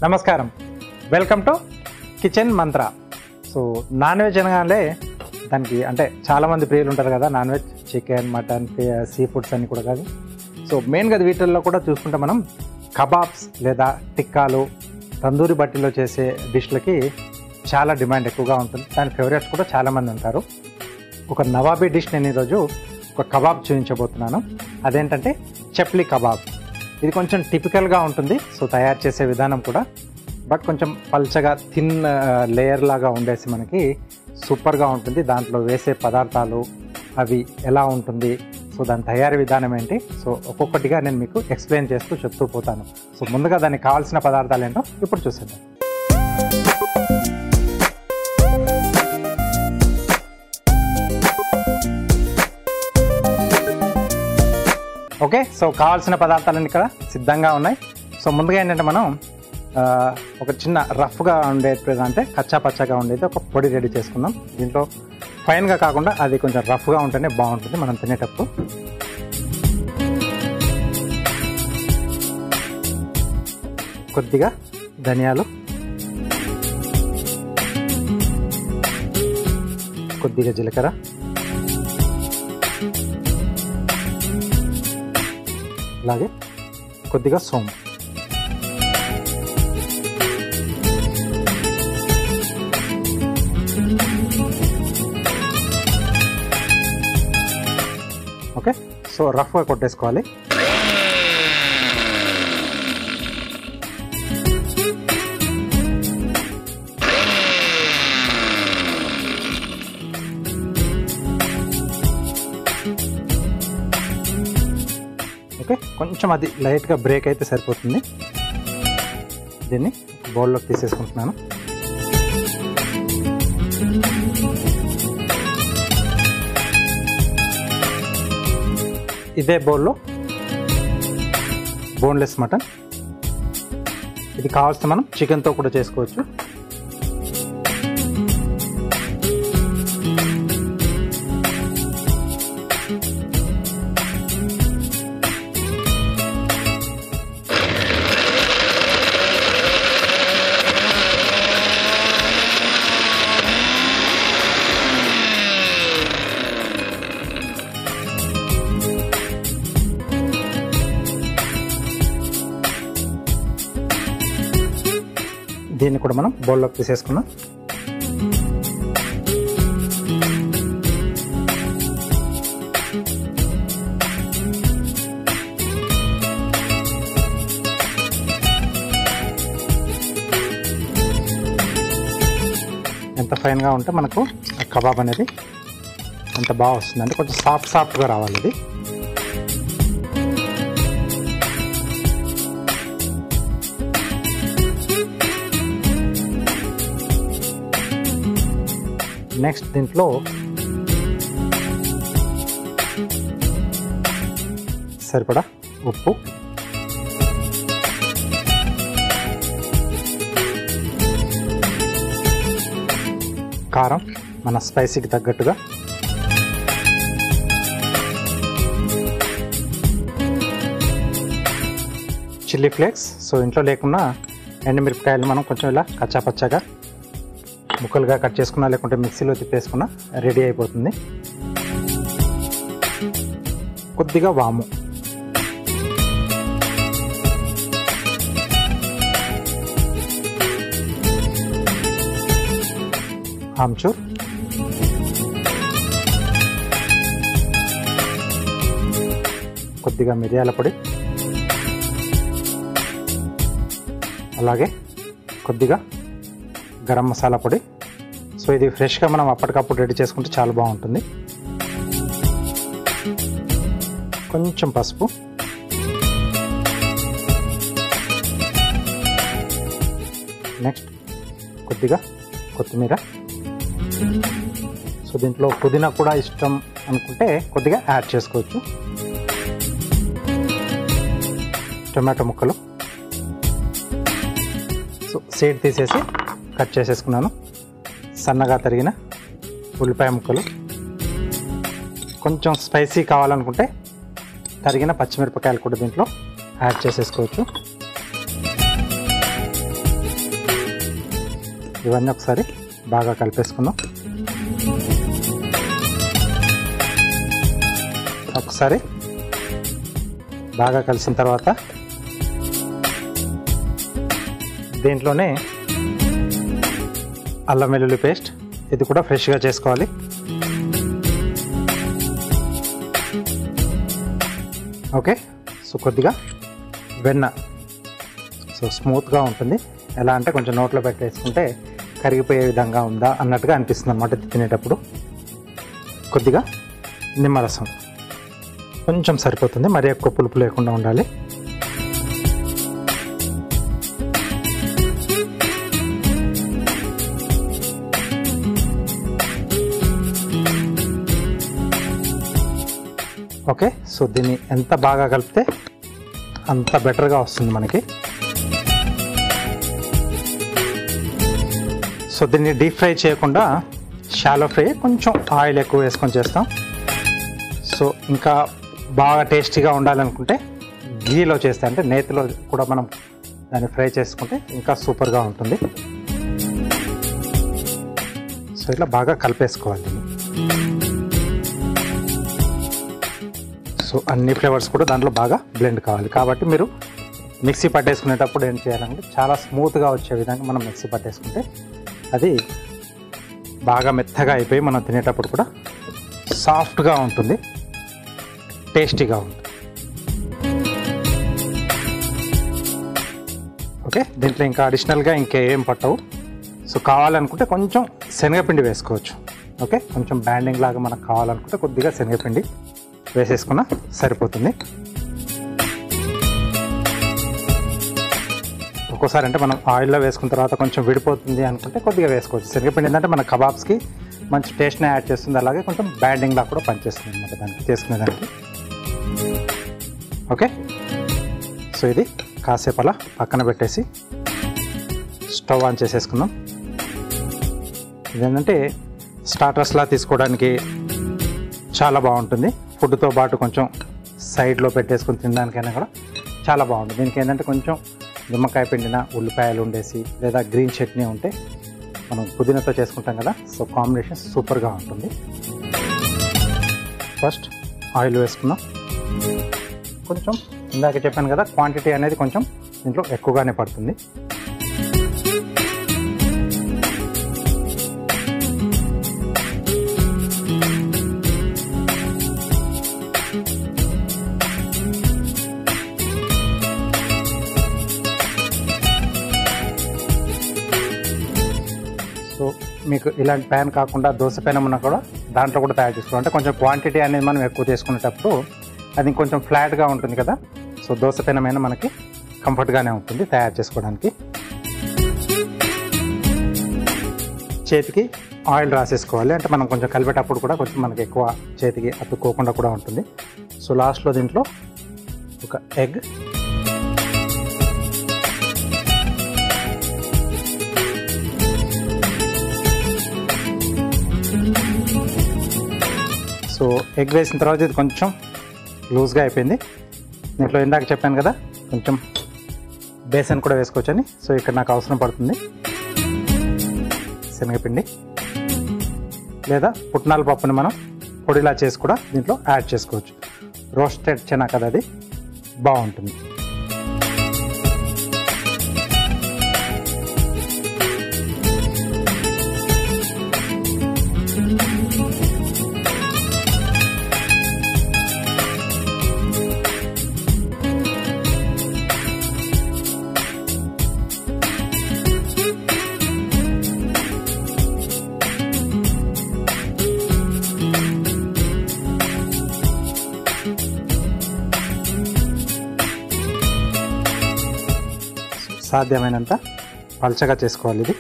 నమస్కారం, welcome to kitchen Mantra. So non veg అనగానే దానికి అంటే చాలామంది ప్రియులు ఉంటారు కదా, non veg chicken, mutton, sea foods అన్నీ కూడా కాదు. సో మెయిన్గా వీటిల్లో కూడా చూసుకుంటే మనం కబాబ్స్ లేదా టిక్కాలు, తందూరి బట్టిలో చేసే డిష్లకి చాలా డిమాండ్ ఎక్కువగా ఉంటుంది. దాని ఫేవరెట్స్ కూడా చాలామంది ఉంటారు. ఒక నవాబీ డిష్ నేను ఈరోజు ఒక కబాబ్ చూపించబోతున్నాను. అదేంటంటే చప్లీ కబాబ్. ఇది కొంచెం టిపికల్గా ఉంటుంది. సో తయారు చేసే విధానం కూడా బట్ కొంచెం పల్చగా థిన్ లేయర్ లాగా ఉండేసి మనకి సూపర్గా ఉంటుంది. దాంట్లో వేసే పదార్థాలు అవి ఎలా ఉంటుంది, సో దాని తయారీ విధానం ఏంటి, సో ఒక్కొక్కటిగా నేను మీకు ఎక్స్ప్లెయిన్ చేస్తూ చెప్తూ పోతాను. సో ముందుగా దానికి కావాల్సిన పదార్థాలు ఏంటో ఇప్పుడు చూసేద్దాం. ఓకే, సో కావాల్సిన పదార్థాలన్నీ ఇక్కడ సిద్ధంగా ఉన్నాయి. సో ముందుగా ఏంటంటే మనం ఒక చిన్న రఫ్గా ఉండేది, అంటే కచ్చా పచ్చగా ఉండేది ఒక పొడి రెడీ చేసుకుందాం. దీంట్లో ఫైన్గా కాకుండా అది కొంచెం రఫ్గా ఉంటేనే బాగుంటుంది మనం తినేటప్పుడు. కొద్దిగా ధనియాలు, కొద్దిగా జీలకర్ర, అలాగే కొద్దిగా సోము. ఓకే, సో రఫ్గా కొట్టేసుకోవాలి. ఓకే, కొంచెం అది లైట్గా బ్రేక్ అయితే సరిపోతుంది. దీన్ని బౌల్లోకి తీసేసుకుంటున్నాను. ఇదే బౌల్లో బోన్లెస్ మటన్. ఇది కావాల్సిన మనం చికెన్తో కూడా చేసుకోవచ్చు. దీన్ని కూడా మనం బౌల్లోకి తీసేసుకున్నాం. ఎంత ఫైన్గా ఉంటే మనకు కబాబ్ అనేది అంత బాగా వస్తుంది. అంటే కొంచెం సాఫ్ట్గా రావాలి ఇది. నెక్స్ట్ దీంట్లో సరిపడా ఉప్పు, కారం మన స్పైసీకి తగ్గట్టుగా, చిల్లీ ఫ్లేక్స్. సో ఇంట్లో లేకున్నా ఎండుమిరపకాయలు మనం కొంచెం ఇలా కచ్చా పచ్చగా ముక్కలుగా కట్ చేసుకున్నా, లేకుంటే మిక్సీలో తిప్పేసుకున్నా రెడీ అయిపోతుంది. కొద్దిగా వాము, ఆమ్చూర్, కొద్దిగా మిరియాల పొడి, అలాగే కొద్దిగా గరం మసాలా పొడి. సో ఇది ఫ్రెష్గా మనం అప్పటికప్పుడు రెడీ చేసుకుంటే చాలా బాగుంటుంది. కొంచెం పసుపు, నెక్స్ట్ కొద్దిగా కొత్తిమీర. సో దీంట్లో పుదీనా కూడా ఇష్టం అనుకుంటే కొద్దిగా యాడ్ చేసుకోవచ్చు. టొమాటో ముక్కలు, సో సీడ్ తీసేసి కట్ చేసేసుకున్నాను. సన్నగా తరిగిన ఉల్లిపాయ ముక్కలు, కొంచెం స్పైసీ కావాలనుకుంటే తరిగిన పచ్చిమిరపకాయలు కూడా దీంట్లో యాడ్ చేసేసుకోవచ్చు. ఇవన్నీ ఒకసారి బాగా కలిపేసుకుందాం. ఒకసారి బాగా కలిసిన తర్వాత దీంట్లోనే అల్లం వెల్లుల్లి పేస్ట్, ఇది కూడా ఫ్రెష్గా చేసుకోవాలి. ఓకే, సో కొద్దిగా వెన్న, సో స్మూత్గా ఉంటుంది. ఎలా అంటే కొంచెం నోట్లో పెట్టేసుకుంటే కరిగిపోయే విధంగా ఉందా అన్నట్టుగా అనిపిస్తుంది అన్నమాట తినేటప్పుడు. కొద్దిగా నిమ్మరసం కొంచెం సరిపోతుంది, మరీ ఎక్కువ పులుపు లేకుండా ఉండాలి. ఓకే, సో దీన్ని ఎంత బాగా కలిపితే అంత బెటర్గా వస్తుంది మనకి. సో దీన్ని డీప్ ఫ్రై చేయకుండా షాలో ఫ్రై, కొంచెం ఆయిల్ ఎక్కువ వేసుకొని చేస్తాం. సో ఇంకా బాగా టేస్టీగా ఉండాలనుకుంటే గీలో చేస్తే, అంటే నేతిలో కూడా మనం దాన్ని ఫ్రై చేసుకుంటే ఇంకా సూపర్గా ఉంటుంది. సో ఇట్లా బాగా కలిపేసుకోవాలి దీన్ని. సో అన్ని ఫ్లేవర్స్ కూడా దాంట్లో బాగా బ్లెండ్ కావాలి. కాబట్టి మీరు మిక్సీ పట్టేసుకునేటప్పుడు ఏం చేయాలంటే చాలా స్మూత్గా వచ్చే విధంగా మనం మిక్సీ పట్టేసుకుంటే అది బాగా మెత్తగా అయిపోయి మనం తినేటప్పుడు కూడా సాఫ్ట్గా ఉంటుంది, టేస్టీగా ఉంటుంది. ఓకే, దీంట్లో ఇంకా అడిషనల్గా ఇంకేం పట్టవు. సో కావాలనుకుంటే కొంచెం శనగపిండి వేసుకోవచ్చు. ఓకే, కొంచెం బ్యాండింగ్ లాగా మనకు కావాలనుకుంటే కొద్దిగా శనగపిండి వేసేసుకున్నా సరిపోతుంది. ఒక్కోసారి అంటే మనం ఆయిల్లో వేసుకున్న తర్వాత కొంచెం విడిపోతుంది అనుకుంటే కొద్దిగా వేసుకోవచ్చు. శనగపిండి ఏంటంటే మన కబాబ్స్కి మంచి టేస్ట్ని యాడ్ చేస్తుంది, అలాగే కొంచెం బ్యాండింగ్ లాగా కూడా పనిచేస్తుంది అన్నమాట దానికి చేసుకునేదానికి. ఓకే, సో ఇది కాసేపు అలా పక్కన పెట్టేసి స్టవ్ ఆన్ చేసేసుకుందాం. ఇదేంటంటే స్టార్టర్స్లా తీసుకోవడానికి చాలా బాగుంటుంది. ఫుడ్తో పాటు కొంచెం సైడ్లో పెట్టేసుకొని తినడానికైనా కూడా చాలా బాగుంటుంది. దీనికి ఏంటంటే కొంచెం నిమ్మకాయ పిండిన ఉల్లిపాయలు ఉండేసి లేదా గ్రీన్ చట్నీ ఉంటే మనం పుదీనాతో చేసుకుంటాం కదా, సో కాంబినేషన్ సూపర్గా ఉంటుంది. ఫస్ట్ ఆయిల్ వేసుకుందాం. కొంచెం ఇందాక చెప్పాను కదా, క్వాంటిటీ అనేది కొంచెం దీంట్లో ఎక్కువగానే పడుతుంది. సో మీకు ఇలాంటి ప్యాన్ కాకుండా దోశ పెనం ఉన్నా కూడా దాంట్లో కూడా తయారు చేసుకోవాలి. అంటే కొంచెం క్వాంటిటీ అనేది మనం ఎక్కువ చేసుకునేటప్పుడు అది కొంచెం ఫ్లాట్గా ఉంటుంది కదా, సో దోశ పెనమైనా మనకి కంఫర్ట్గానే ఉంటుంది తయారు చేసుకోవడానికి. చేతికి ఆయిల్ రాసేసుకోవాలి, అంటే మనం కొంచెం కలిపేటప్పుడు కూడా కొంచెం మనకి ఎక్కువ చేతికి అతుక్కోకుండా కూడా ఉంటుంది. సో లాస్ట్లో దీంట్లో ఒక ఎగ్, సో ఎగ్ వేసిన తర్వాత ఇది కొంచెం లూజ్గా అయిపోయింది. దీంట్లో ఇందాక చెప్పాను కదా కొంచెం బేసన్ కూడా వేసుకోవచ్చని, సో ఇక్కడ నాకు అవసరం పడుతుంది శనగపిండి లేదా పుట్నాల పప్పుని మనం పొడిలా చేసి కూడా దీంట్లో యాడ్ చేసుకోవచ్చు. రోస్టెడ్ చెనా కదా, అది బాగుంటుంది. సాధ్యమైనంత పల్చగా చేసుకోవాలి ఇది.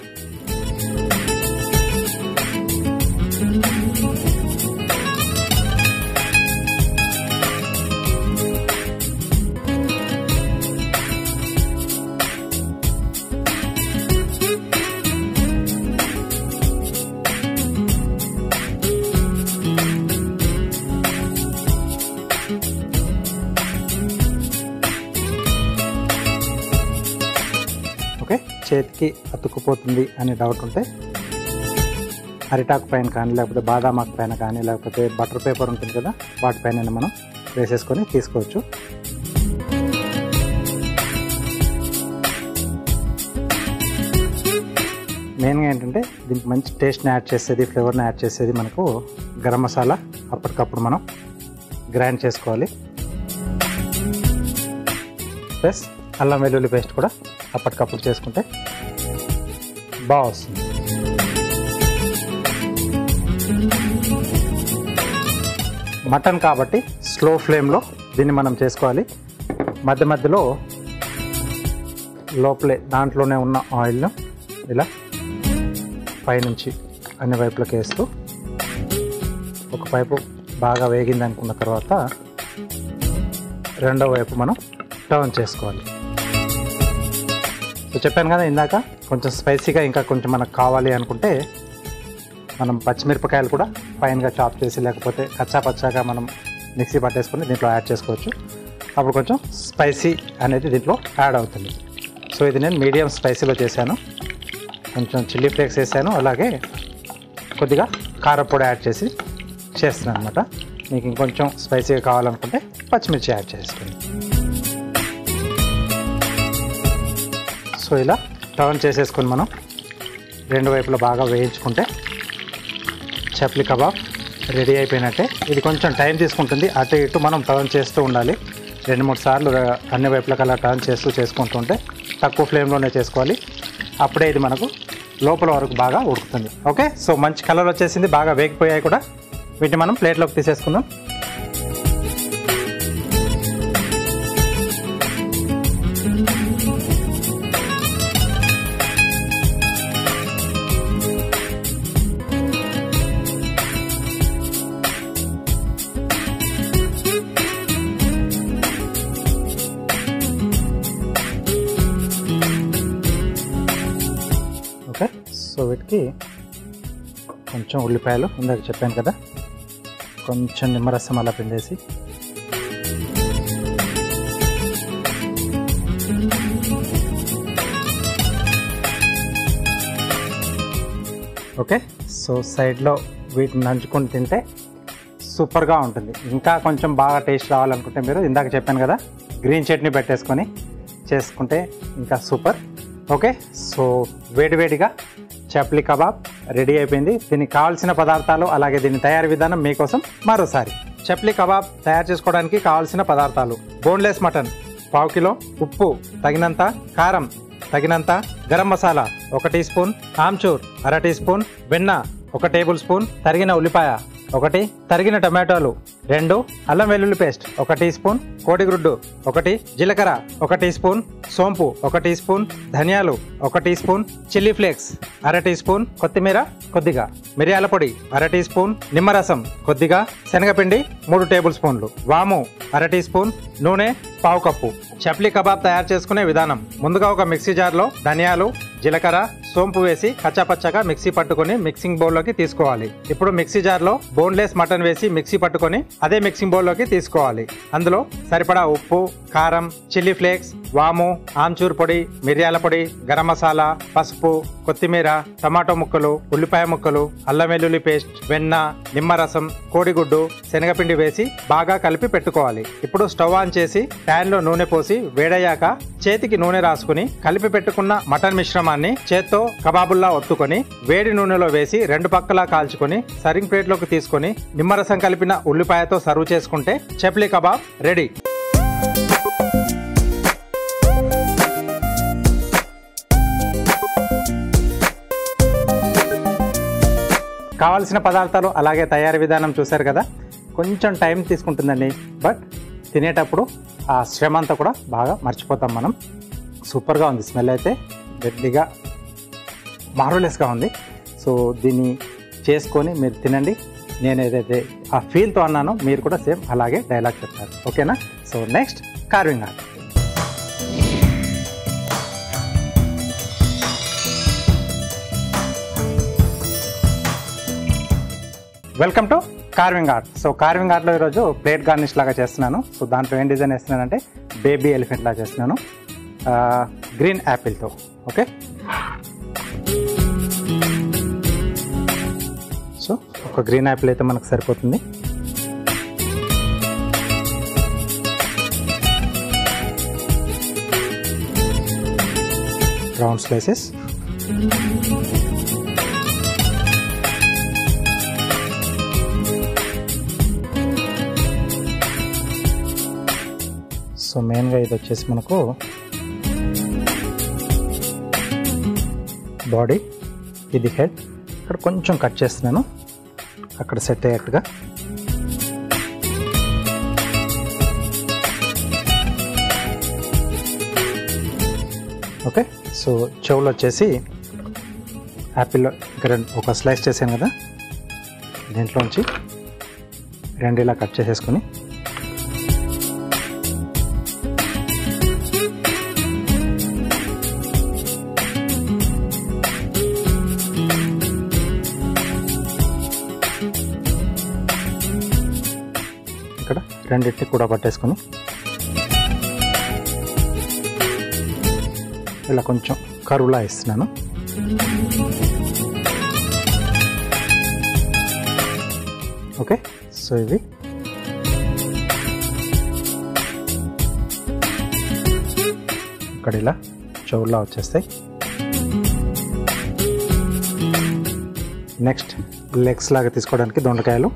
చేతికి అతుక్కుపోతుంది అనే డౌట్ ఉంటే అరిటాకు పైన కానీ లేకపోతే బాదామాకు పైన కానీ లేకపోతే బటర్ పేపర్ ఉంటుంది కదా వాటిపైన మనం వేసేసుకొని తీసుకోవచ్చు. మెయిన్గా ఏంటంటే దీనికి మంచి టేస్ట్ని యాడ్ చేసేది, ఫ్లేవర్ని యాడ్ చేసేది మనకు గరం మసాలా అప్పటికప్పుడు మనం గ్రైండ్ చేసుకోవాలి. ప్లస్ అల్లం వెల్లుల్లి పేస్ట్ కూడా అప్పటికప్పుడు చేసుకుంటే బాగా వస్తుంది. మటన్ కాబట్టి స్లో ఫ్లేమ్లో దీన్ని మనం చేసుకోవాలి. మధ్య మధ్యలో లోపలే దాంట్లోనే ఉన్న ఆయిల్ను ఇలా పైనుంచి అన్ని వైపులకు వేస్తూ ఒక వైపు బాగా వేగింది అనుకున్న తర్వాత రెండో వైపు మనం టర్న్ చేసుకోవాలి. సో చెప్పాను కదా ఇందాక కొంచెం స్పైసీగా ఇంకా కొంచెం మనకు కావాలి అనుకుంటే మనం పచ్చిమిరపకాయలు కూడా ఫైన్గా చాప్ చేసి లేకపోతే కచ్చా పచ్చాగా మనం మిక్సీ పట్టేసుకొని దీంట్లో యాడ్ చేసుకోవచ్చు. అప్పుడు కొంచెం స్పైసీ అనేది దీంట్లో యాడ్ అవుతుంది. సో ఇది నేను మీడియం స్పైసీలో చేశాను. కొంచెం చిల్లీ ఫ్లేక్స్ వేసాను, అలాగే కొద్దిగా కారపొడి యాడ్ చేసి చేస్తున్నాను అనమాట. మీకు ఇంకొంచెం స్పైసీగా కావాలనుకుంటే పచ్చిమిర్చి యాడ్ చేసుకోండి. సో ఇలా టర్న్ చేసేసుకొని మనం రెండు వైపులా బాగా వేయించుకుంటే చప్లీ కబాబ్ రెడీ అయిపోయినట్టే. ఇది కొంచెం టైం తీసుకుంటుంది, అటు ఇటు మనం టర్న్ చేస్తూ ఉండాలి. 2-3 సార్లు అన్ని వైపులకు అలా టర్న్ చేస్తూ చేసుకుంటుంటే తక్కువ ఫ్లేమ్లోనే చేసుకోవాలి. అప్పుడే ఇది మనకు లోపల వరకు బాగా ఉడుకుతుంది. ఓకే, సో మంచి కలర్ వచ్చేసింది, బాగా వేగిపోయాయి కూడా. వీటిని మనం ప్లేట్లోకి తీసేసుకుందాం. ఓకే, సో వీటికి కొంచెం ఉల్లిపాయలు ఇందాక చెప్పాను కదా, కొంచెం నిమ్మరసం అలా పిండేసి ఓకే. సో సైడ్లో వీటిని నంచుకొని తింటే సూపర్గా ఉంటుంది. ఇంకా కొంచెం బాగా టేస్ట్ రావాలనుకుంటే మీరు ఇందాక చెప్పాను కదా గ్రీన్ చట్నీ పెట్టేసుకొని చేసుకుంటే ఇంకా సూపర్. ఓకే, సో వేడివేడిగా చప్లీ కబాబ్ రెడీ అయిపోయింది. దీనికి కావాల్సిన పదార్థాలు అలాగే దీని తయారీ విధానం మీకోసం మరోసారి. చప్లీ కబాబ్ తయారు చేసుకోవడానికి కావాల్సిన పదార్థాలు: బోన్లెస్ మటన్ 1/4 కిలో, ఉప్పు తగినంత, కారం తగినంత, garam masala 1 teaspoon, amchur 1/2 teaspoon, వెన్న 1 టేబుల్ స్పూన్, తరిగిన ఉల్లిపాయ 1, తరిగిన టమాటోలు 2, అల్లం వెల్లుల్లి పేస్ట్ 1 టీ స్పూన్, కోడిగుడ్డు 1, జీలకర్ర 1 టీ స్పూన్, సోంపు 1 టీ స్పూన్, ధనియాలు 1 teaspoon, chilli flakes 1/2 teaspoon, కొత్తిమీర కొద్దిగా, మిరియాల పొడి 1/2 టీ స్పూన్, నిమ్మరసం కొద్దిగా, శనగపిండి 3 టేబుల్ స్పూన్లు, వాము 1/2 టీ స్పూన్, నూనె 1/2 కప్పు. చప్లీ కబాబ్ తయారు చేసుకునే విధానం: ముందుగా ఒక మిక్సీ జార్లో ధనియాలు, జీలకర్ర, సోంపు వేసి కచ్చాపచ్చాగా మిక్సీ పట్టుకొని మిక్సింగ్ బౌల్లోకి తీసుకోవాలి. ఇప్పుడు మిక్సీ జార్లో బోన్లెస్ మటన్ వేసి మిక్సీ పట్టుకొని అదే మిక్సింగ్ బౌల్లోకి తీసుకోవాలి. అందులో సరిపడా ఉప్పు, కారం, చిల్లీ ఫ్లేక్స్, వాము, ఆమ్చూర్ పొడి, మిరియాల పొడి, గరం మసాలా, పసుపు, కొత్తిమీర, టమాటో ముక్కలు, ఉల్లిపాయ ముక్కలు, అల్లం వెల్లుల్లి పేస్ట్, వెన్న, నిమ్మరసం, కోడిగుడ్డు, శనగపిండి వేసి బాగా కలిపి పెట్టుకోవాలి. ఇప్పుడు స్టవ్ ఆన్ చేసి ప్యాన్ లో నూనె పోసి వేడయ్యాక చేతికి నూనె రాసుకుని కలిపి పెట్టుకున్న మటన్ మిశ్రమాన్ని చేత్తో కబాబుల్లా ఒత్తుకొని వేడి నూనెలో వేసి 2 పక్కలా కాల్చుకొని సర్వింగ్ ప్లేట్ లోకి తీసుకొని నిమ్మరసం కలిపిన ఉల్లిపాయతో సర్వ్ చేసుకుంటే చప్లీ కబాబ్ రెడీ. కావాల్సిన పదార్థాలు అలాగే తయారీ విధానం చూశారు కదా. కొంచెం టైం తీసుకుంటుందండి, బట్ తినేటప్పుడు ఆ శ్రమ అంతా కూడా బాగా మర్చిపోతాం మనం. సూపర్గా ఉంది, స్మెల్ అయితే గట్టిగా మార్వెలస్గా ఉంది. సో దీన్ని చేసుకొని మీరు తినండి. నేను ఏదైతే ఆ ఫీల్తో అన్నానో మీరు కూడా సేమ్ అలాగే డైలాగ్ చెప్తారు. ఓకేనా? So next carving art. Welcome to carving art. So carving ఆర్ట్లో ఈరోజు ప్లేట్ గార్నిష్ లాగా చేస్తున్నాను. సో దాంట్లో ఏం డిజైన్ వేస్తున్నానంటే బేబీ ఎలిఫెంట్ లాగా చేస్తున్నాను గ్రీన్ యాపిల్తో. ఓకే, సో ఒక గ్రీన్ యాపిల్ అయితే మనకు సరిపోతుంది. Round slices. సో మెయిన్గా ఇది వచ్చేసి మనకు బాడీ, ఇది హెడ్. ఇక్కడ కొంచెం కట్ చేస్తున్నాను అక్కడ సెట్ అయ్యేట్టుగా. ఓకే. సో చెవులు వచ్చేసి యాపిల్లో ఇక్కడ ఒక స్లైస్ చేశాను కదా, దీంట్లోంచి రెండు ఇలా కట్ చేసేసుకొని ఇక్కడ రెండింటిని కూడా పట్టేసుకొని ఇలా కొంచెం కరువులా ఇస్తున్నాను. ఓకే. సో ఇవి ఇక్కడ ఇలా చెవుల్లా వచ్చేస్తాయి. నెక్స్ట్ లెగ్స్ లాగా తీసుకోవడానికి దొండకాయలు.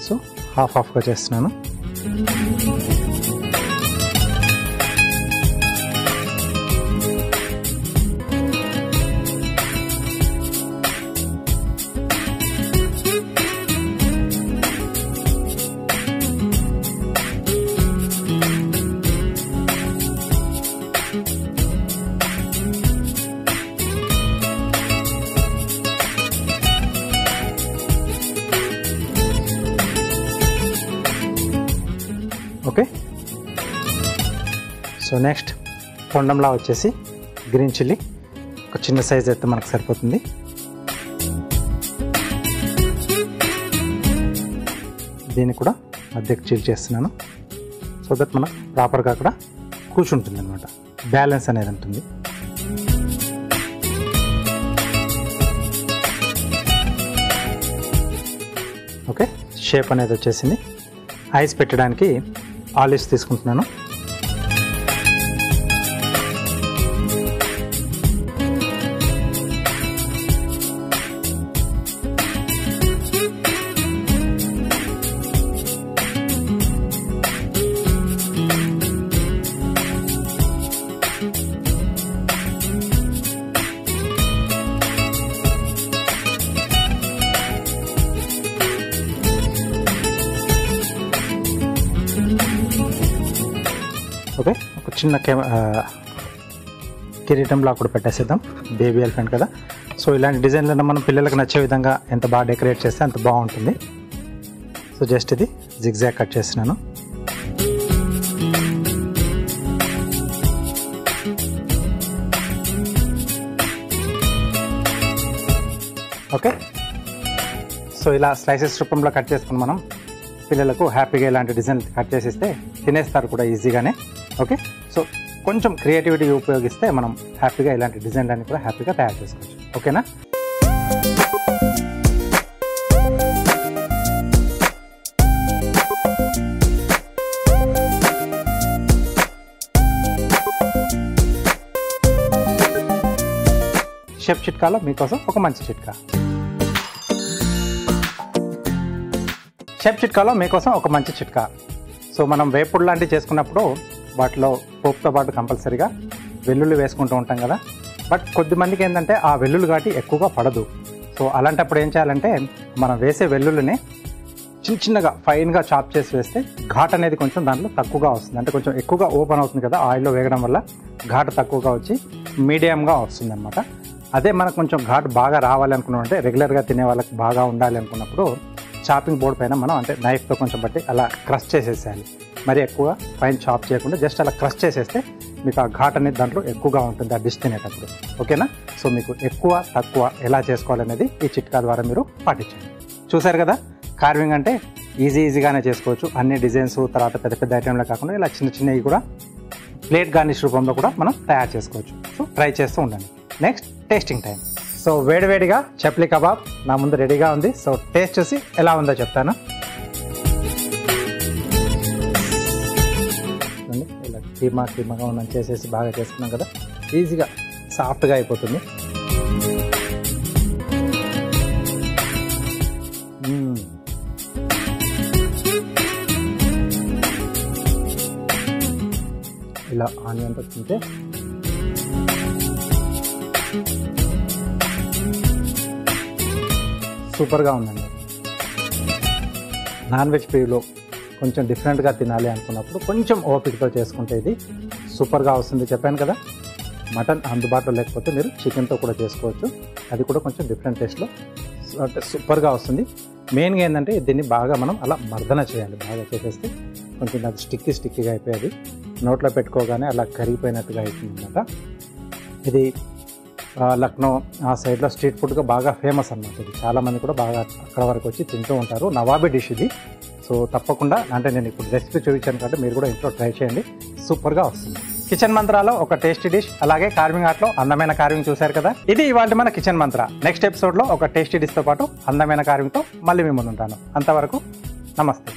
సో హాఫ్గా చేస్తున్నాను. ఓకే. సో నెక్స్ట్ తొండంలా వచ్చేసి గ్రీన్ చిల్లీ ఒక చిన్న సైజ్ అయితే మనకు సరిపోతుంది. దీన్ని కూడా మధ్యకి చీల్ చేస్తున్నాను సో దట్ మనకు ప్రాపర్గా అక్కడ కూర్చుంటుంది అనమాట, బ్యాలెన్స్ అనేది ఉంటుంది. ఓకే. షేప్ అనేది వచ్చేసింది. ఐస్ పెట్టడానికి ఆలివ్స్ తీసుకుంటున్నాను. ఓకే. ఒక చిన్న కిరీటంలా కూడా పెట్టేసేద్దాం, బేబీ ఎలిఫెంట్ కదా. సో ఇలాంటి డిజైన్లను మనం పిల్లలకు నచ్చే విధంగా ఎంత బాగా డెకరేట్ చేస్తే అంత బాగుంటుంది. సో జస్ట్ ఇది జిగ్జాగ్ కట్ చేస్తున్నాను. ఓకే. సో ఇలా స్లైసెస్ రూపంలో కట్ చేసుకుని మనం పిల్లలకు హ్యాపీగా ఇలాంటి డిజైన్ కట్ చేసిస్తే తినేస్తారు కూడా ఈజీగానే. ఓకే. సో కొంచెం క్రియేటివిటీ ఉపయోగిస్తే మనం హ్యాపీగా ఇలాంటి డిజైన్లన్నీ కూడా హ్యాపీగా తయారు చేసుకోవచ్చు. ఓకేనా? షెఫ్ చిట్కాలో మీకోసం ఒక మంచి చిట్కా. షెఫ్ చిట్కాలో మీకోసం ఒక మంచి చిట్కా. సో మనం వేపుడు లాంటివి చేసుకున్నప్పుడు వాటిలో పోపుతో పాటు కంపల్సరీగా వెల్లుల్లి వేసుకుంటూ ఉంటాం కదా. బట్ కొద్దిమందికి ఏంటంటే ఆ వెల్లుల్లి ఘాటి ఎక్కువగా పడదు. సో అలాంటప్పుడు ఏం చేయాలంటే మనం వేసే వెల్లుల్లిని చిన్న చిన్నగా ఫైన్గా చాప్ చేసి వేస్తే ఘాట్ అనేది కొంచెం దాంట్లో తక్కువగా వస్తుంది. అంటే కొంచెం ఎక్కువగా ఓపెన్ అవుతుంది కదా ఆయిల్లో వేగడం వల్ల, ఘాట్ తక్కువగా వచ్చి మీడియంగా వస్తుంది అనమాట. అదే మనకు కొంచెం ఘాట్ బాగా రావాలి అనుకున్నామంటే, రెగ్యులర్గా తినే వాళ్ళకి బాగా ఉండాలి అనుకున్నప్పుడు చాపింగ్ బోర్డ్ పైన మనం అంటే నైఫ్తో కొంచెం బట్టి అలా క్రష్ చేసేసేయాలి. మరి ఎక్కువ ఫైన్ చాప్ చేయకుండా జస్ట్ అలా క్రష్ చేసేస్తే మీకు ఆ ఘాట్ అనేది దాంట్లో ఎక్కువగా ఉంటుంది ఆ డిష్ తినేటప్పుడు. ఓకేనా? సో మీకు ఎక్కువ తక్కువ ఎలా చేసుకోవాలనేది ఈ చిట్కా ద్వారా మీరు పాటించండి. చూసారు కదా, కార్వింగ్ అంటే ఈజీగానే చేసుకోవచ్చు. అన్ని డిజైన్స్ తర్వాత పెద్ద పెద్ద ఐటెంలో కాకుండా ఇలా చిన్న చిన్నవి కూడా ప్లేట్ గార్నిష్ రూపంలో కూడా మనం తయారు చేసుకోవచ్చు. సో ట్రై చేస్తూ ఉండండి. Next tasting time. సో వేడివేడిగా చప్లీ కబాబ్ నా ముందు రెడీగా ఉంది. సో టేస్ట్ చూసి ఎలా ఉందో చెప్తాను. ఇలా కీమాగా ఉందని చేసేసి బాగా చేసుకున్నాం కదా, ఈజీగా సాఫ్ట్గా అయిపోతుంది. ఇలా ఆనియన్ తింటే సూపర్గా ఉందండి. నాన్ వెజ్ ప్రియులో కొంచెం డిఫరెంట్గా తినాలి అనుకున్నప్పుడు కొంచెం ఓపికతో చేసుకుంటే ఇది సూపర్గా వస్తుంది. చెప్పాను కదా, మటన్ అందుబాటులో లేకపోతే మీరు చికెన్తో కూడా చేసుకోవచ్చు. అది కూడా కొంచెం డిఫరెంట్ టేస్ట్లో అంటే సూపర్గా వస్తుంది. మెయిన్గా ఏంటంటే దీన్ని బాగా మనం అలా మర్దన చేయాలి. బాగా చేసేస్తే కొంచెం అది స్టిక్కీగా అయిపోయేది, నోట్లో పెట్టుకోగానే అలా కరిగిపోయినట్టుగా అవుతుంది అన్నమాట. ఇది లక్నో ఆ సైడ్లో స్ట్రీట్ ఫుడ్గా బాగా ఫేమస్ అన్నమాట. ఇది చాలామంది కూడా బాగా అక్కడ వరకు వచ్చి తింటూ ఉంటారు. నవాబీ డిష్ ఇది. సో తప్పకుండా అంటే నేను ఇప్పుడు రెసిపీ చూపించాను కాబట్టి మీరు కూడా ఇంట్లో ట్రై చేయండి, సూపర్గా వస్తుంది. కిచెన్ మంత్రాలో ఒక టేస్టీ డిష్, అలాగే కార్వింగ్ ఆర్ట్లో అందమైన కార్వింగ్ చూశారు కదా. ఇది ఇవాళ మన కిచెన్ మంత్ర. నెక్స్ట్ ఎపిసోడ్లో ఒక టేస్టీ డిష్తో పాటు అందమైన కార్వింగ్తో మళ్ళీ మీ ముందు ఉంటాను. అంతవరకు నమస్తే.